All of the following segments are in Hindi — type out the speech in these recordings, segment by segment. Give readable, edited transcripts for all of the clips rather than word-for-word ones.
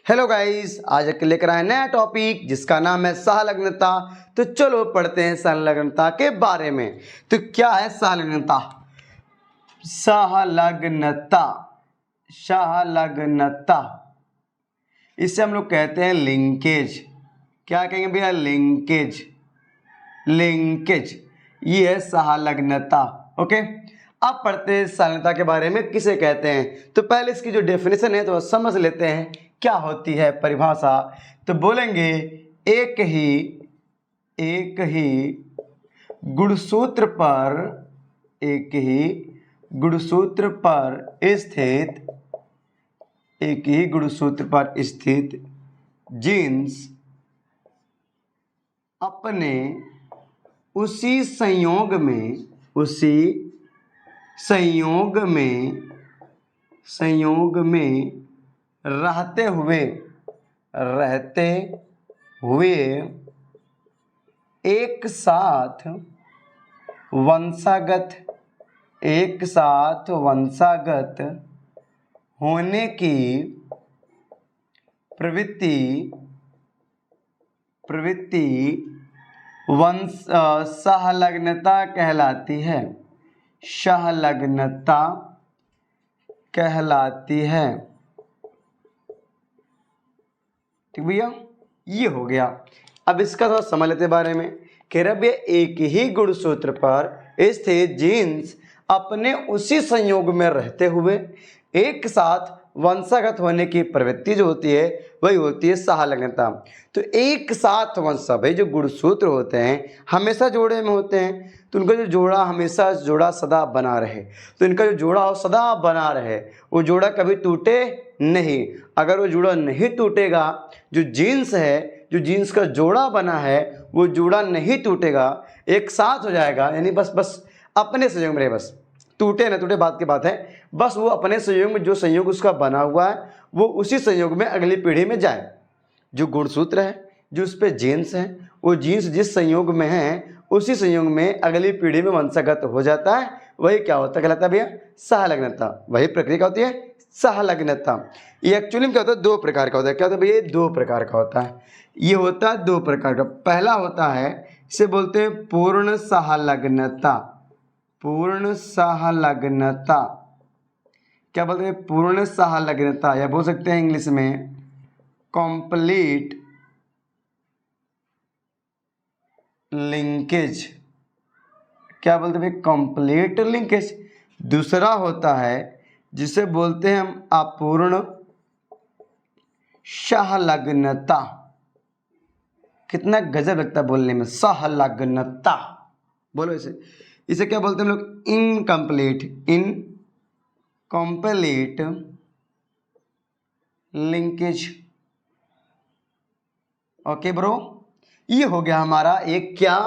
हेलो गाइस, आज एक लेकर आए नया टॉपिक जिसका नाम है सहलग्नता। तो चलो पढ़ते हैं सहलग्नता के बारे में। तो क्या है सहलग्नता? सहलग्नता सहलग्नता इसे हम लोग कहते हैं लिंकेज। क्या कहेंगे भैया? लिंकेज। लिंकेज ये है सहलग्नता। ओके, अब पढ़ते हैं सहलग्नता के बारे में किसे कहते हैं। तो पहले इसकी जो डेफिनेशन है तो समझ लेते हैं क्या होती है परिभाषा। तो बोलेंगे एक ही गुणसूत्र पर स्थित जीन्स अपने उसी संयोग में रहते हुए एक साथ वंशागत होने की प्रवृत्ति सहलग्नता कहलाती है। सहलग्नता कहलाती है। ठीक भैया, ये हो गया। अब इसका थोड़ा समझ लेते बारे में। कह रहे भैया एक ही गुणसूत्र पर स्थित जीन्स अपने उसी संयोग में रहते हुए एक साथ वंशागत होने की प्रवृत्ति जो होती है वही होती है सहलग्नता। तो एक साथ वंशा, भाई जो गुणसूत्र होते हैं हमेशा जोड़े में होते हैं, तो उनका जो जोड़ा हमेशा जोड़ा सदा बना रहे। तो इनका जो जोड़ा हो सदा बना रहे, वो जोड़ा कभी टूटे नहीं। अगर वो जोड़ा नहीं टूटेगा, जो जीन्स है, जो जीन्स का जोड़ा बना है वो जोड़ा नहीं टूटेगा, एक साथ हो जाएगा। यानी बस अपने संयोग में रहे, बस टूटे ना टूटे बात की बात है। बस वो अपने संयोग में, जो संयोग उसका बना हुआ है वो उसी संयोग में अगली पीढ़ी में जाए। जो गुणसूत्र है, जो उस पर जीन्स है, वो जीन्स जिस संयोग में है उसी संयोग में अगली पीढ़ी में वंशागत हो जाता है। वही क्या होता है, कहलाता है भैया सहलग्नता। वही प्रक्रिया क्या होती है, सहलग्नता। ये एक्चुअली क्या होता है, दो प्रकार का होता है। क्या होता है भैया? दो प्रकार का होता है। ये होता है दो प्रकार का। पहला होता है, इसे बोलते हैं पूर्ण सहलग्नता। पूर्ण सहलग्नता क्या बोलते हैं? पूर्ण सहलग्नता, या बोल सकते हैं इंग्लिश में कंप्लीट लिंकेज। क्या बोलते हैं? Complete linkage. दूसरा होता है जिसे बोलते हैं हम अपूर्ण सहलग्नता। कितना गजब लगता है बोलने में, सहलग्नता। बोलो इसे क्या बोलते हैं हम लोग? Incomplete linkage. ओके ब्रो, ये हो गया हमारा एक क्या,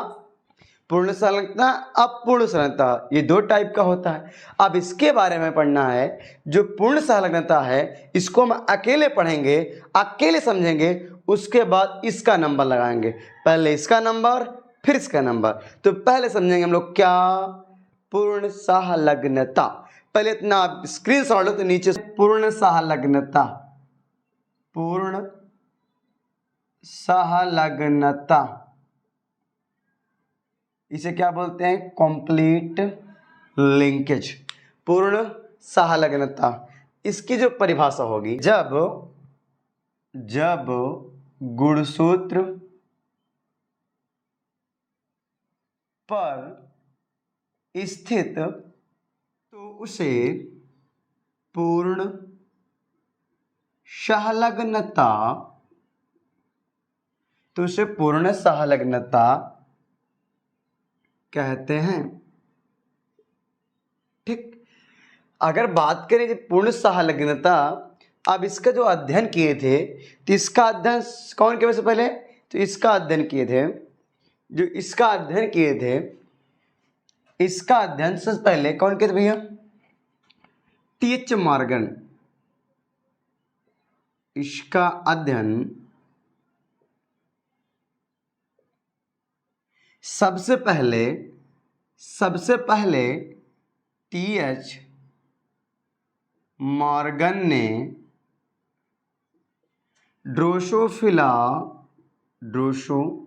पूर्ण सहलग्नता, अपूर्ण सहलग्नता। ये दो टाइप का होता है। अब इसके बारे में पढ़ना है। जो पूर्ण सहलग्नता है इसको हम अकेले पढ़ेंगे, अकेले समझेंगे, उसके बाद इसका नंबर लगाएंगे। पहले इसका नंबर फिर इसका नंबर। तो पहले समझेंगे हम लोग क्या, पूर्ण सहलग्नता। पहले इतना आप स्क्रीनशॉट लो तो नीचे पूर्ण सहलग्नता, पूर्ण सहलग्नता इसे क्या बोलते हैं? Complete linkage. पूर्ण सहलग्नता, इसकी जो परिभाषा होगी, जब गुणसूत्र पर स्थित तो उसे पूर्ण सहलग्नता कहते हैं। ठीक, अगर बात करें पूर्ण सहलग्नता, अब इसका जो अध्ययन किए थे तो इसका अध्ययन कौन किए? वैसे पहले तो इसका अध्ययन किए थे, जो इसका अध्ययन किए थे, इसका अध्ययन सबसे पहले कौन किए थे भैया? टी.एच. मॉर्गन। इसका अध्ययन सबसे पहले टी.एच. मॉर्गन ने ड्रोसोफिला, ड्रोसोफिला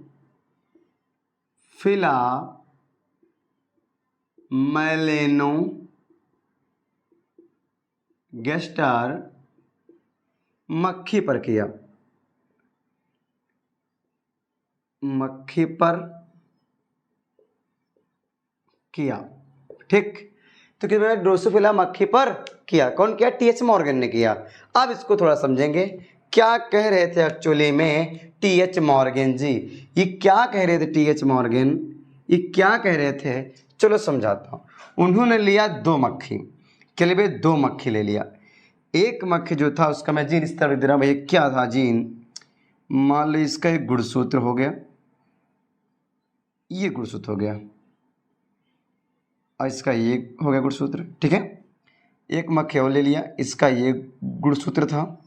मेलेनो गेस्टर मक्खी पर किया, मक्खी पर किया। ठीक, तो क्या मैंने ड्रोसोफिला मक्खी पर किया, कौन किया? टीएच मॉर्गन ने किया। अब इसको थोड़ा समझेंगे, क्या कह रहे थे एक्चुअली में टीएच मॉर्गन जी, ये क्या कह रहे थे टीएच मॉर्गन, ये क्या कह रहे थे? चलो समझाता हूँ। उन्होंने लिया 2 मक्खी, क्या ले? 2 मक्खी ले लिया। एक मक्खी जो था उसका मैं जीन इस तरह दे रहा हूँ भैया, क्या था जीन? मान लो इसका एक गुणसूत्र हो गया, ये गुणसूत्र हो गया, और इसका ये हो गया गुणसूत्र। ठीक है, एक मक्खी और ले लिया, इसका ये गुणसूत्र था,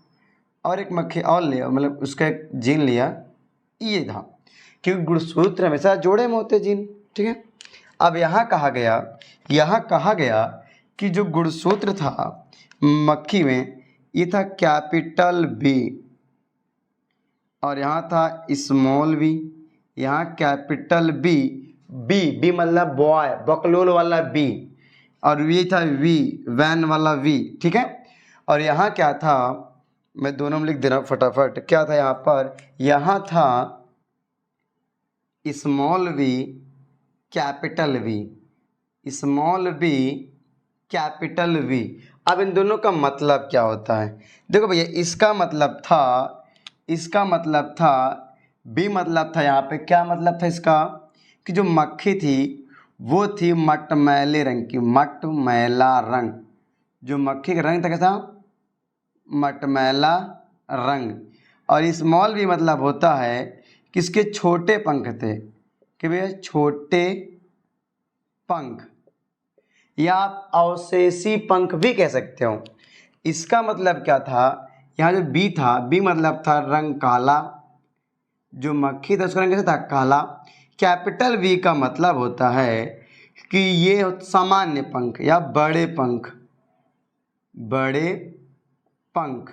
और एक मक्खी और लिया, मतलब उसका एक जीन लिया, ये था, क्योंकि गुणसूत्र हमेशा जोड़े में होते जीन। ठीक है, अब यहाँ कहा गया कि जो गुणसूत्र था मक्खी में, ये था कैपिटल बी, और यहाँ था स्मॉल बी, यहाँ कैपिटल बी, बी मतलब बॉय, बकलोल वाला बी, और ये था वी, वैन वाला वी। ठीक है, और यहाँ क्या था, मैं दोनों में लिख दे रहा हूँ फटाफट, क्या था यहाँ पर? यहाँ था small V, capital V, small B, capital V. अब इन दोनों का मतलब क्या होता है? देखो भैया, इसका मतलब था बी, मतलब था यहाँ पे, क्या मतलब था इसका? कि जो मक्खी थी वो थी मटमैले रंग की, मटमैला रंग। जो मक्खी का रंग था कैसा? मटमैला रंग। और स्मॉल भी मतलब होता है कि इसके छोटे पंख थे, कि भैया छोटे पंख, या आप अवशेषी पंख भी कह सकते हो। इसका मतलब क्या था? यहाँ जो बी था, बी मतलब था रंग काला, जो मक्खी था उसका रंग कैसा था? काला। कैपिटल वी का मतलब होता है कि ये सामान्य पंख या बड़े पंख, बड़े पंख।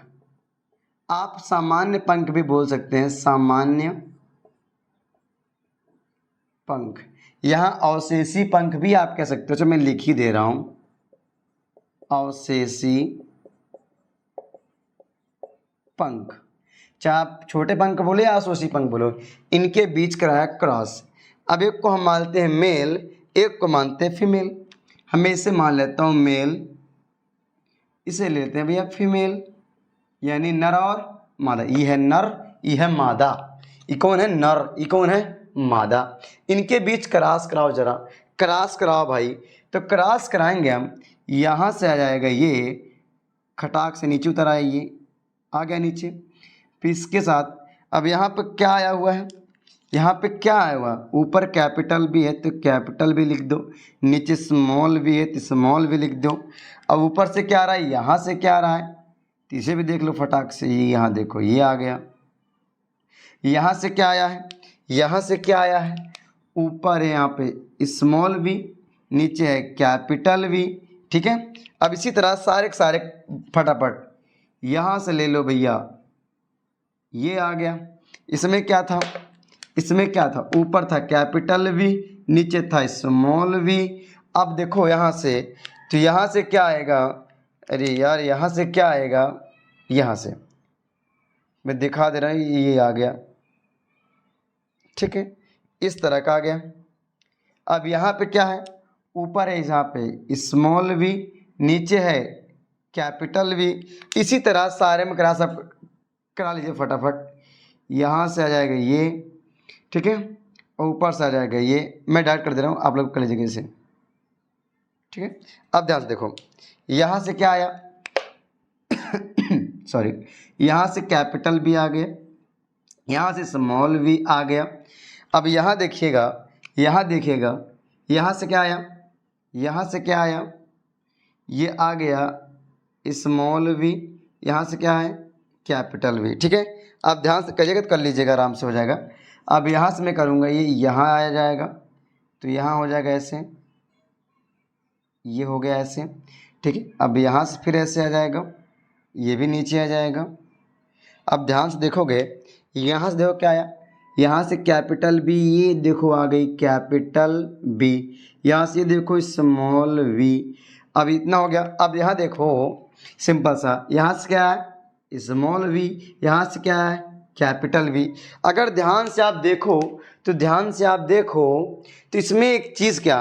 आप सामान्य पंख भी बोल सकते हैं, सामान्य पंख। यहाँ अवशेषी पंख भी आप कह सकते हो, तो मैं लिख ही दे रहा हूं, अवशेषी पंख। चाहे आप छोटे पंख बोले या अवशेषी पंख बोलो, इनके बीच कराया क्रॉस। अब एक को हम मानते हैं मेल, एक को मानते हैं फीमेल। हमें इसे मान लेता हूँ मेल, इसे लेते हैं भैया फीमेल, यानी नर और मादा। ये है नर, ये है मादा। ये कौन है? नर, ये कौन है? मादा। इनके बीच क्रॉस कराओ, जरा क्रॉस कराओ भाई। तो क्रॉस कराएंगे हम, यहाँ से आ जाएगा ये, खटाक से नीचे उतर आया, ये आ गया नीचे। फिर इसके साथ अब यहाँ पे क्या आया हुआ है? यहाँ पे क्या आया हुआ? ऊपर कैपिटल भी है तो कैपिटल भी लिख दो, नीचे स्मॉल भी है तो स्मॉल भी लिख दो। अब ऊपर से क्या आ रहा है? यहाँ से क्या आ रहा है? तो इसे भी देख लो फटाक से, ये यहाँ देखो, ये आ गया। यहाँ से क्या आया है? यहाँ से क्या आया है? ऊपर है यहाँ पे स्मॉल भी, नीचे है कैपिटल भी। ठीक है, अब इसी तरह सारे के सारे फटाफट यहाँ से ले लो भैया, ये आ गया। इसमें क्या था? इसमें क्या था? ऊपर था कैपिटल वी, नीचे था स्मॉल वी। अब देखो यहाँ से, तो यहाँ से क्या आएगा? अरे यार, यहाँ से क्या आएगा? यहाँ से मैं दिखा दे रहा हूँ, ये आ गया। ठीक है, इस तरह का आ गया। अब यहाँ पे क्या है? ऊपर है यहाँ पे स्मॉल वी, नीचे है कैपिटल वी। इसी तरह सारे में करा, सब करा लीजिए फटाफट। यहाँ से आ जाएगा ये, ठीक है, और ऊपर से आ जाएगा ये। मैं डायरेक्ट कर दे रहा हूँ, आप लोग कर लीजिएगा इसे। ठीक है, अब ध्यान से देखो, यहाँ से क्या आया? सॉरी, यहाँ से कैपिटल भी आ गया, यहाँ से स्मॉल भी आ गया। अब यहाँ देखिएगा, यहाँ देखिएगा, यहाँ से क्या आया? यहाँ से क्या आया? ये आ गया स्मॉल वी, यहाँ से क्या है? Capital V. ठीक है, आप ध्यान से करिएगा तो कर लीजिएगा, आराम से हो जाएगा। अब यहाँ से मैं करूँगा, ये यहाँ आ जाएगा, तो यहाँ हो जाएगा ऐसे, ये हो गया ऐसे। ठीक है, अब यहाँ से फिर ऐसे आ जाएगा, ये भी नीचे आ जाएगा। अब ध्यान से देखोगे, यहाँ से देखो क्या आया, यहाँ से कैपिटल बी, ये देखो आ गई कैपिटल बी, यहाँ से देखो स्मॉल वी। अब इतना हो गया। अब यहाँ देखो सिंपल सा, यहाँ से क्या है स्मॉल वी, यहाँ से क्या है कैपिटल वी। अगर ध्यान से आप देखो तो इसमें एक चीज़ क्या,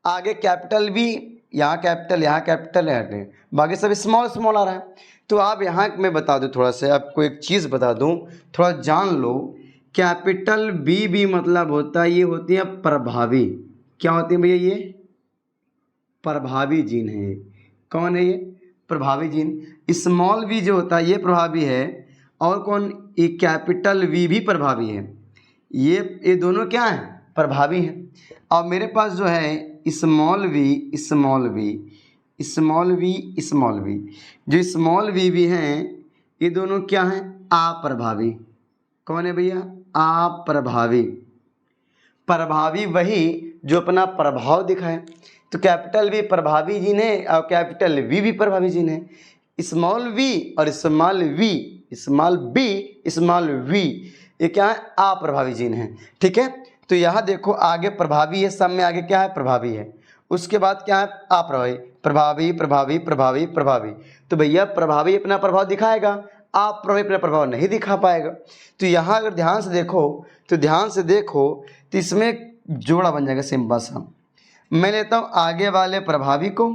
आगे कैपिटल बी, यहाँ कैपिटल है, बाकी सब स्मॉल स्मॉल आ रहा है। तो आप यहाँ मैं बता दूँ थोड़ा सा, आपको एक चीज़ बता दूँ, थोड़ा जान लो। कैपिटल बी मतलब होता है, ये होती है प्रभावी। क्या होती है भैया, ये प्रभावी जीन है। कौन है ये प्रभावी जीन। स्मॉल वी जो होता है ये प्रभावी है, और कौन, ये कैपिटल वी भी प्रभावी है। ये दोनों क्या हैं प्रभावी हैं। अब मेरे पास जो है स्मॉल वी, जो स्मॉल वी भी हैं ये दोनों क्या हैं अप्रभावी। कौन है भैया अप्रभावी। प्रभावी वही जो अपना प्रभाव दिखाए। तो कैपिटल वी प्रभावी जीन है और कैपिटल वी भी प्रभावी जीन है। स्मॉल वी और स्मॉल वी ये क्या है अप्रभावी जीन है। ठीक है, तो यहाँ देखो आगे प्रभावी है, सब में आगे क्या है प्रभावी है, उसके बाद क्या है अप्रभावी, प्रभावी। तो भैया प्रभावी अपना प्रभाव दिखाएगा, अप्रभावी अपना प्रभाव नहीं दिखा पाएगा। तो यहाँ अगर ध्यान से देखो तो इसमें जोड़ा बन जाएगा सिंपल सा। मैं लेता हूँ आगे वाले प्रभावी को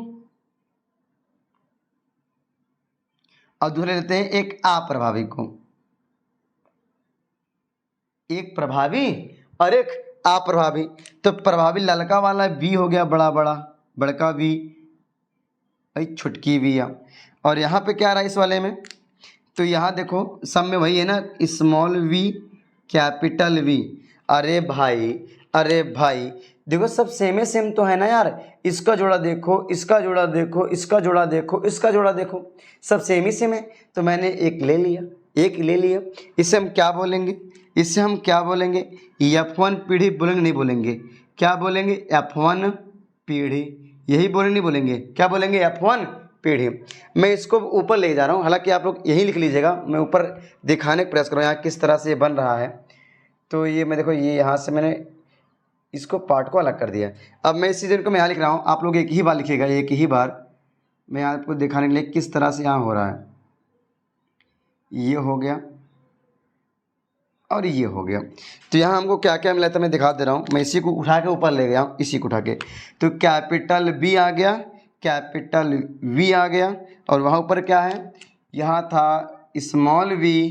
और दूसरे लेते हैं एक अप्रभावी को, एक प्रभावी और एक अप्रभावी। तो प्रभावी ललका वाला वी हो गया, बड़का वी, छुटकी वी। और यहाँ पे क्या आ रहा है इस वाले में, तो यहाँ देखो सब में वही है ना स्मॉल वी कैपिटल वी। अरे भाई देखो सब सेम तो है ना यार। इसका जोड़ा देखो, इसका जोड़ा देखो, इसका जोड़ा देखो, इसका जोड़ा देखो, सब सेम ही सेम है। तो मैंने एक ले लिया। इससे हम क्या बोलेंगे, F1 पीढ़ी बोलेंगे, नहीं बोलेंगे, क्या बोलेंगे F1 पीढ़ी, यही बोलेंगे, नहीं बोलेंगे, क्या बोलेंगे F1 पीढ़ी। मैं इसको ऊपर ले जा रहा हूँ, हालांकि आप लोग यही लिख लीजिएगा, मैं ऊपर दिखाने का प्रयास कर रहा हूँ यहाँ किस तरह से ये बन रहा है। तो ये मैं देखो, ये यहाँ से मैंने इसको पार्ट को अलग कर दिया। अब मैं इस चीज़ को मैं यहाँ लिख रहा हूँ, आप लोग एक ही बार लिखिएगा, एक ही बार। मैं आपको दिखाने के लिए किस तरह से यहाँ हो रहा है। ये हो गया और ये हो गया। तो यहाँ हमको क्या क्या मिला था मैं दिखा दे रहा हूँ। मैं इसी को उठा के ऊपर ले गया हूँ, इसी को उठा के। तो कैपिटल बी आ गया, कैपिटल वी आ गया, और वहाँ ऊपर क्या है, यहाँ था स्मॉल वी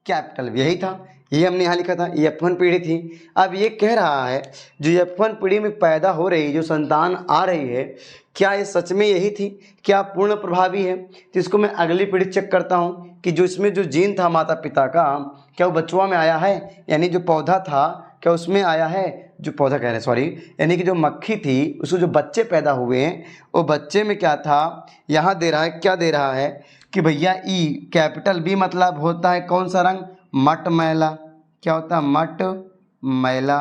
कैपिटल वी, यही था, ये हमने यहाँ लिखा था। ये F1 पीढ़ी थी। अब ये कह रहा है जो F1 पीढ़ी में पैदा हो रही, जो संतान आ रही है, क्या ये सच में यही थी, क्या पूर्ण प्रभावी है। तो इसको मैं अगली पीढ़ी चेक करता हूँ कि जो इसमें जो जीन था माता पिता का, क्या वो बच्चों में आया है, यानी जो पौधा था क्या उसमें आया है, जो पौधा कह रहे हैं सॉरी, यानी कि जो मक्खी थी उसको जो बच्चे पैदा हुए हैं वो बच्चे में क्या था, यहाँ दे रहा है, क्या दे रहा है कि भैया ई कैपिटल बी मतलब होता है कौन सा रंग, मटमैला। क्या होता है मटमैला।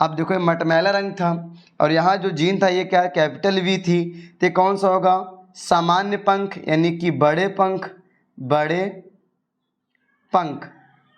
अब देखो मटमैला रंग था, और यहाँ जो जीन था ये क्या है कैपिटल वी थी, तो कौन सा होगा सामान्य पंख, यानी कि बड़े पंख,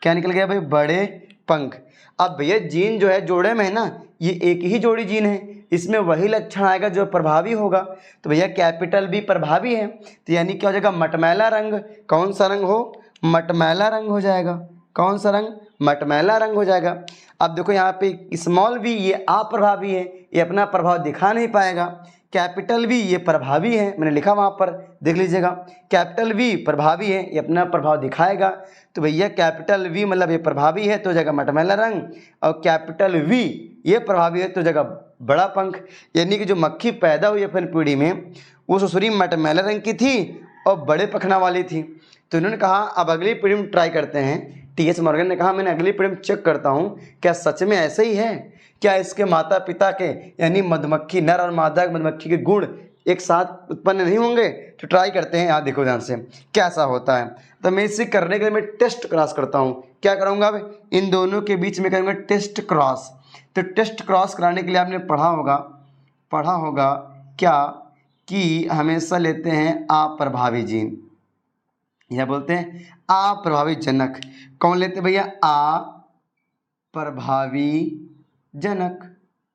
क्या निकल गया भाई बड़े पंख। अब भैया जीन जो है जोड़े में है ना, ये एक ही जोड़ी जीन है, इसमें वही लक्षण आएगा जो प्रभावी होगा। तो भैया कैपिटल बी प्रभावी है, तो यानी क्या हो जाएगा मटमैला रंग। कौन सा रंग हो, मटमैला रंग हो जाएगा। कौन सा रंग, मटमैला रंग हो जाएगा। अब देखो यहाँ पे स्मॉल वी ये अप्रभावी है, ये अपना प्रभाव दिखा नहीं पाएगा। कैपिटल वी ये प्रभावी है, मैंने लिखा वहाँ पर देख लीजिएगा, कैपिटल वी प्रभावी है, ये अपना प्रभाव दिखाएगा। तो भैया कैपिटल वी मतलब ये प्रभावी है तो हो जाएगा मटमैला रंग, और कैपिटल वी ये प्रभावी है तो हो जाएगा बड़ा पंख। यानी कि जो मक्खी पैदा हुई अपन पीढ़ी में वो ससुरी मटमैला रंग की थी और बड़े पखना वाली थी। तो इन्होंने कहा अब अगली पीढ़ी में ट्राई करते हैं। टी.एस. मॉर्गन ने कहा मैंने अगली पीढ़ी में चेक करता हूँ क्या सच में ऐसे ही है, क्या इसके माता पिता के यानी मधुमक्खी नर और मादा मधुमक्खी के गुण एक साथ उत्पन्न नहीं होंगे। तो ट्राई करते हैं, यहाँ देखो ध्यान से कैसा होता है। तो मैं इसे करने के लिए मैं टेस्ट क्रॉस करता हूँ। क्या करूँगा अब इन दोनों के बीच में करूँगा टेस्ट क्रॉस। तो टेस्ट क्रॉस कराने के लिए आपने पढ़ा होगा क्या कि हमेशा लेते हैं अप्रभावी जीन। यह बोलते हैं अप्रभावी जनक। कौन लेते भैया? अप्रभावी जनक।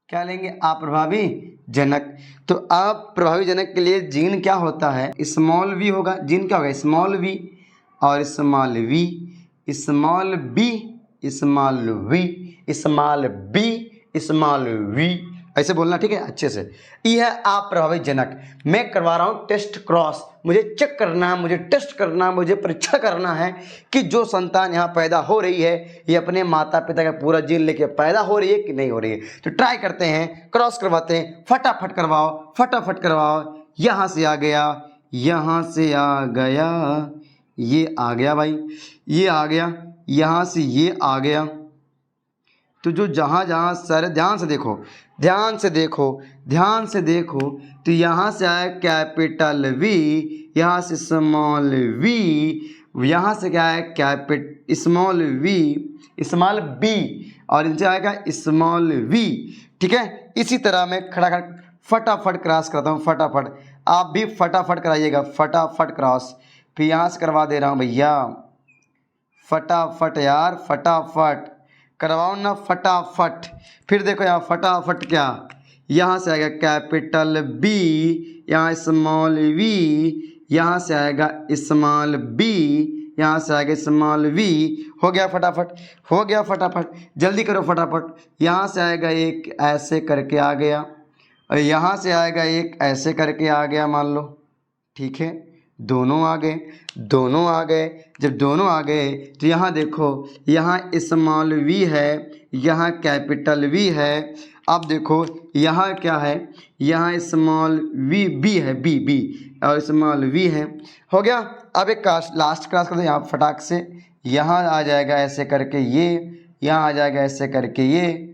क्या लेंगे? अप्रभावी जनक। तो अप्रभावी जनक के लिए जीन क्या होता है? स्मॉल वी होगा। जीन क्या होगा? स्मॉल वी और small V, small B, small V, small B, small V, ऐसे बोलना, ठीक है, अच्छे से। यह है अप्रभावी जनक। मैं करवा रहा हूँ टेस्ट क्रॉस, मुझे चेक करना है, मुझे टेस्ट करना है, मुझे परीक्षा करना है कि जो संतान यहाँ पैदा हो रही है ये अपने माता पिता का पूरा जीन लेके पैदा हो रही है कि नहीं हो रही है। तो ट्राई करते हैं, क्रॉस करवाते हैं, फटाफट करवाओ, फटाफट करवाओ। यहाँ से आ गया, यहाँ से आ गया, ये आ गया भाई, ये आ गया, यहाँ से ये आ गया। तो जो जहाँ जहाँ सर, ध्यान से देखो, ध्यान से देखो, ध्यान से देखो, तो यहाँ से आया कैपिटल वी, यहाँ से स्मॉल वी, यहाँ से क्या है? स्मॉल वी, स्मॉल बी, और इनसे आएगा स्मॉल वी। ठीक है, इसी तरह मैं खड़ा खड़ा फटाफट क्रॉस करता हूँ, फटाफट। आप भी फटाफट कराइएगा, फटाफट क्रॉस। फिर यहाँ से करवा दे रहा हूँ भैया, फटाफट यार, फटाफट करवाओ ना, फटाफट। फिर देखो यहाँ फटाफट क्या, यहाँ से आएगा कैपिटल बी, यहाँ स्मॉल वी, यहाँ से आएगा स्मॉल बी, यहाँ से आएगा स्मॉल वी। हो गया फटाफट, हो गया फटाफट, जल्दी करो फटाफट। यहाँ से आएगा एक ऐसे करके आ गया, और यहाँ से आएगा एक ऐसे करके आ गया, मान लो। ठीक है, दोनों आ गए, दोनों आ गए। जब दोनों आ गए तो यहाँ देखो, यहाँ स्मॉल वी है, यहाँ कैपिटल वी है। अब देखो यहाँ क्या है? यहाँ स्मॉल वी बी है, बी बी, और स्मॉल वी है। हो गया। अब एक लास्ट क्लास कर दो यहाँ फटाक से। यहाँ आ जाएगा ऐसे करके ये, यहाँ आ जाएगा ऐसे करके ये।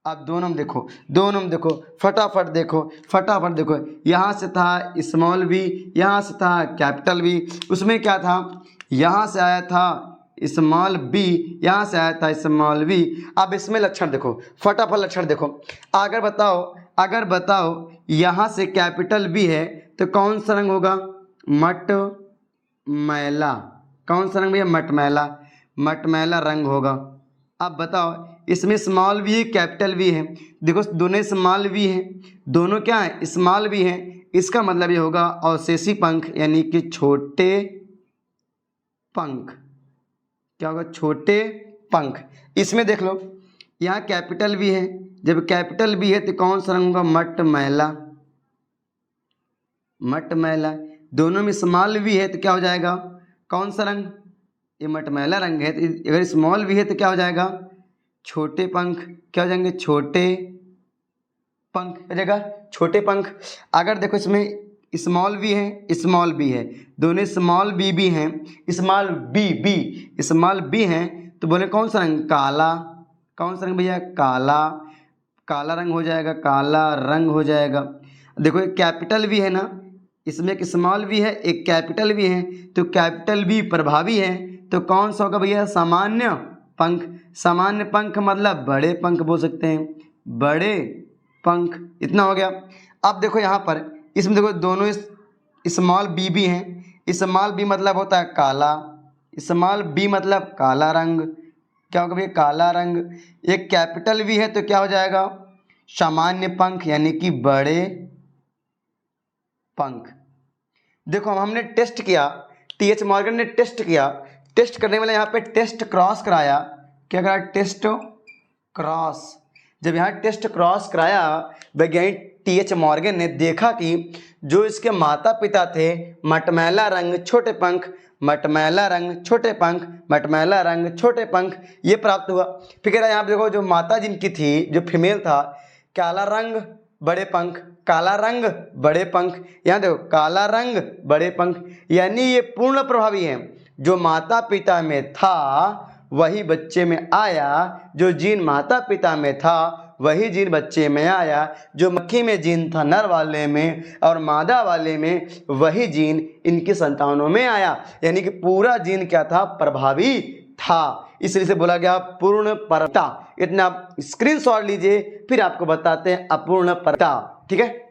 अब दोनों में देखो, दोनों में देखो, फटाफट देखो, फटाफट देखो। यहाँ से था स्मॉल वी, यहाँ से था कैपिटल वी, उसमें क्या था? यहाँ से आया था स्मॉल बी, यहाँ से आया था स्मॉल वी। अब इसमें लक्षण देखो, फटाफट लक्षण देखो। अगर बताओ, अगर बताओ यहाँ से कैपिटल बी है तो कौन सा रंग होगा? मटमैला। कौन सा रंग भैया? मटमैला, मटमैला रंग होगा। अब बताओ, इसमें स्मॉल वी है, कैपिटल वी है। देखो दोनों स्मॉल वी हैं, दोनों क्या है? स्मॉल वी हैं। इसका मतलब ये होगा अवशेषी पंख, यानी कि छोटे पंख। क्या होगा? छोटे पंख। इसमें देख लो, यहाँ कैपिटल वी है, जब कैपिटल वी है तो कौन सा रंग होगा? मटमैला, मटमैला। दोनों में स्मॉल वी है तो क्या हो जाएगा? कौन सा रंग? ये मटमैला रंग है। तो अगर स्मॉल वी है तो क्या हो जाएगा? छोटे पंख। क्या हो जाएंगे? छोटे पंख हो जाएगा, छोटे पंख। अगर देखो इसमें स्मॉल वी है, स्मॉल बी है, दोनों स्मॉल बी भी हैं, small B B, small B हैं, तो बोले कौन सा रंग? काला। कौन सा रंग भैया? काला, काला रंग हो जाएगा, काला रंग हो जाएगा। देखो एक कैपिटल वी है ना, इसमें एक स्मॉल वी है, एक कैपिटल वी है, तो कैपिटल बी प्रभावी है, तो कौन सा होगा भैया? सामान्य पंख। सामान्य पंख मतलब बड़े पंख बोल सकते हैं, बड़े पंख। इतना हो गया। अब देखो यहाँ पर, इसमें देखो दोनों स्मॉल बी भी हैं। स्मॉल बी मतलब होता है काला, स्मॉल बी मतलब काला रंग। क्या होगा भैया? काला रंग। एक कैपिटल वी है तो क्या हो जाएगा? सामान्य पंख, यानी कि बड़े पंख। देखो हमने टेस्ट किया, टी.एच. मॉर्गन ने टेस्ट किया, टेस्ट करने वाले यहाँ पे टेस्ट क्रॉस कराया। क्या करा? Test cross. जब यहाँ टेस्ट क्रॉस कराया, वैज्ञानिक टी.एच. मॉर्गन ने देखा कि जो इसके माता पिता थे, मटमैला रंग छोटे पंख, मटमैला रंग छोटे पंख, मटमैला रंग छोटे पंख, ये प्राप्त हुआ। फिर कह रहा है यहाँ पे देखो, जो माता जिनकी थी, जो फीमेल था, काला रंग बड़े पंख, काला रंग बड़े पंख। यहाँ देखो काला रंग बड़े पंख, यानी ये पूर्ण प्रभावी है। जो माता पिता में था वही बच्चे में आया, जो जीन माता पिता में था वही जीन बच्चे में आया। जो मक्खी में जीन था नर वाले में और मादा वाले में, वही जीन इनकी संतानों में आया। यानी कि पूरा जीन क्या था? प्रभावी था। इसलिए से बोला गया पूर्ण परता। इतना स्क्रीनशॉट लीजिए, फिर आपको बताते हैं अपूर्ण परता। ठीक है।